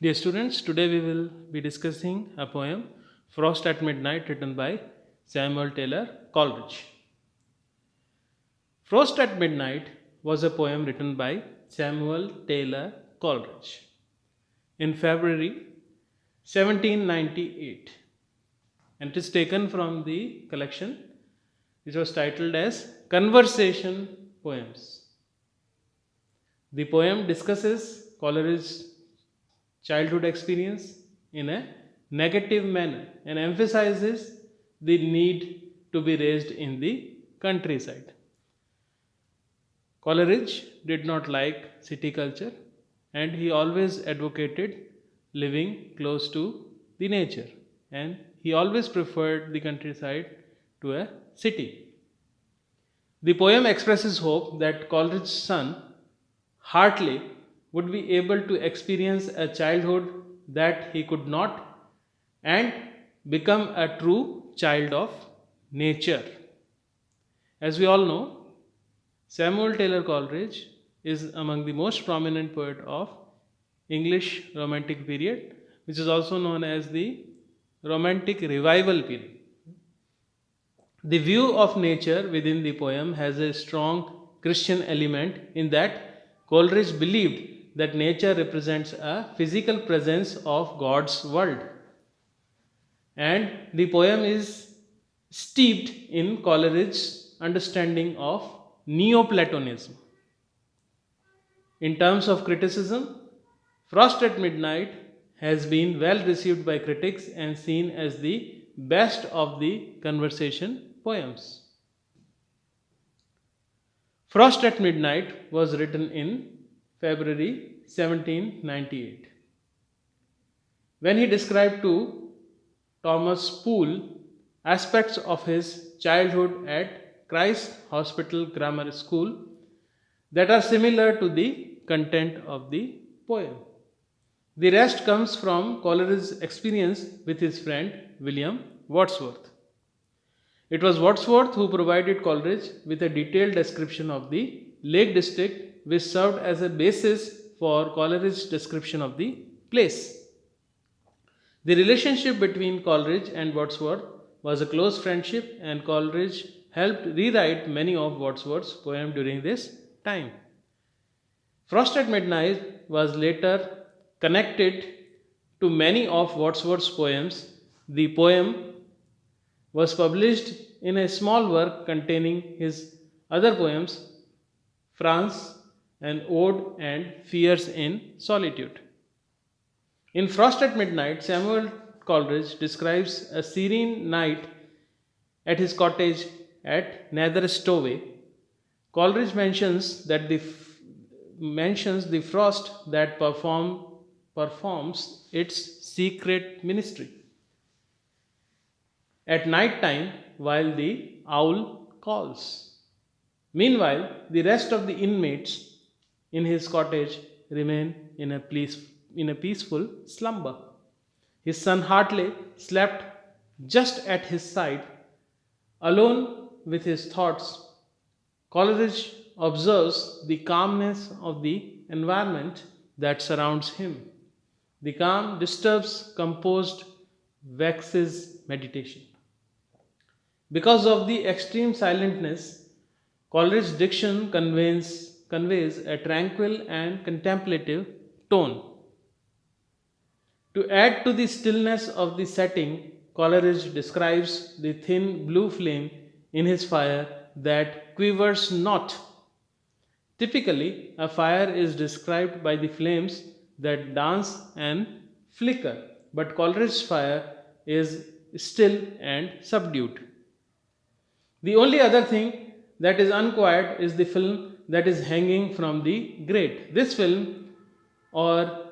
Dear students, today we will be discussing a poem, Frost at Midnight, written by Samuel Taylor Coleridge. Frost at Midnight was a poem written by Samuel Taylor Coleridge in February 1798, and it is taken from the collection which was titled as Conversation Poems. The poem discusses Coleridge's childhood experience in a negative manner and emphasizes the need to be raised in the countryside. Coleridge did not like city culture and he always advocated living close to the nature, and he always preferred the countryside to a city. The poem expresses hope that Coleridge's son, Hartley, would be able to experience a childhood that he could not and become a true child of nature. As we all know, Samuel Taylor Coleridge is among the most prominent poet of English Romantic period, which is also known as the Romantic Revival period. The view of nature within the poem has a strong Christian element in that Coleridge believed that nature represents a physical presence of God's world. And the poem is steeped in Coleridge's understanding of Neoplatonism. In terms of criticism, Frost at Midnight has been well received by critics and seen as the best of the conversation poems. Frost at Midnight was written in February 1798. When he described to Thomas Poole aspects of his childhood at Christ Hospital Grammar School that are similar to the content of the poem. The rest comes from Coleridge's experience with his friend William Wordsworth. It was Wordsworth who provided Coleridge with a detailed description of the Lake District, which served as a basis for Coleridge's description of the place. The relationship between Coleridge and Wordsworth was a close friendship, and Coleridge helped rewrite many of Wordsworth's poems during this time. Frost at Midnight was later connected to many of Wordsworth's poems. The poem was published in a small work containing his other poems, France, an Ode, and Fears in Solitude. In Frost at Midnight, Samuel Coleridge describes a serene night at his cottage at Nether Stowey. Coleridge mentions the frost that performs its secret ministry at night time while the owl calls. Meanwhile, the rest of the inmates in his cottage remain in a peaceful slumber. His son Hartley slept just at his side, alone with his thoughts. Coleridge observes the calmness of the environment that surrounds him. The calm disturbs composed Wax's meditation. Because of the extreme silentness, Coleridge's diction conveys a tranquil and contemplative tone. To add to the stillness of the setting, Coleridge describes the thin blue flame in his fire that quivers not. Typically, a fire is described by the flames that dance and flicker, but Coleridge's fire is still and subdued. The only other thing that is unquiet is the film that is hanging from the grate. This film, or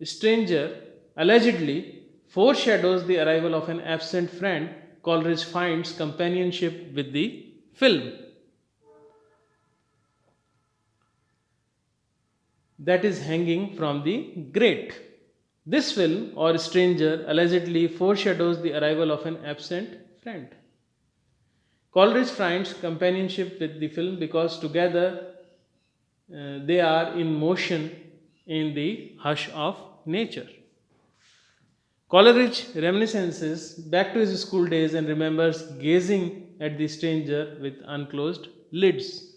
stranger, allegedly foreshadows the arrival of an absent friend. Coleridge finds companionship with the film that is hanging from the grate. This film, or stranger, allegedly foreshadows the arrival of an absent friend. Coleridge finds companionship with the film because together they are in motion in the hush of nature. Coleridge reminiscences back to his school days and remembers gazing at the stranger with unclosed lids,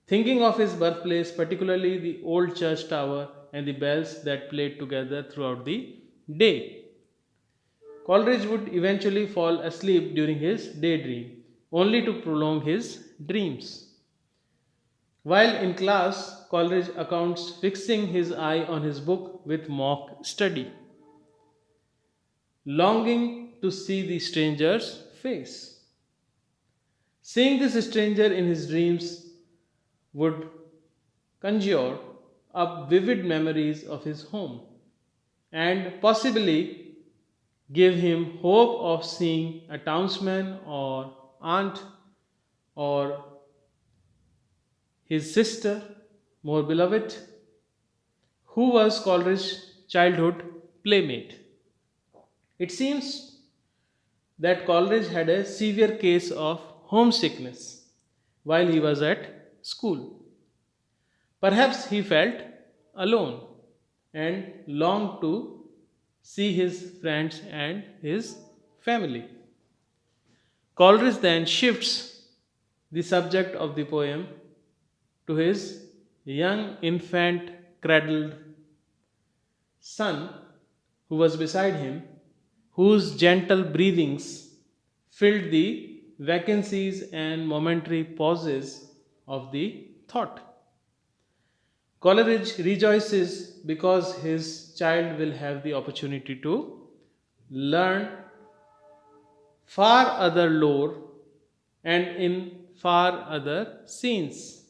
thinking of his birthplace, particularly the old church tower and the bells that played together throughout the day. Coleridge would eventually fall asleep during his daydream, only to prolong his dreams. While in class, Coleridge accounts fixing his eye on his book with mock study, longing to see the stranger's face. Seeing this stranger in his dreams would conjure up vivid memories of his home and possibly give him hope of seeing a townsman or aunt or his sister, more beloved, who was Coleridge's childhood playmate. It seems that Coleridge had a severe case of homesickness while he was at school. Perhaps he felt alone and longed to see his friends and his family. Coleridge then shifts the subject of the poem to his young infant cradled son who was beside him, whose gentle breathings filled the vacancies and momentary pauses of the thought. Coleridge rejoices because his child will have the opportunity to learn far other lore and in far other scenes.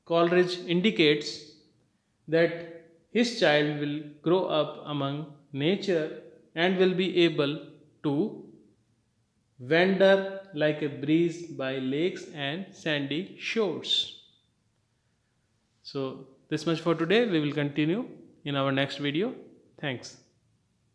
Coleridge indicates that his child will grow up among nature and will be able to wander like a breeze by lakes and sandy shores. So, this much for today. We will continue in our next video. Thanks.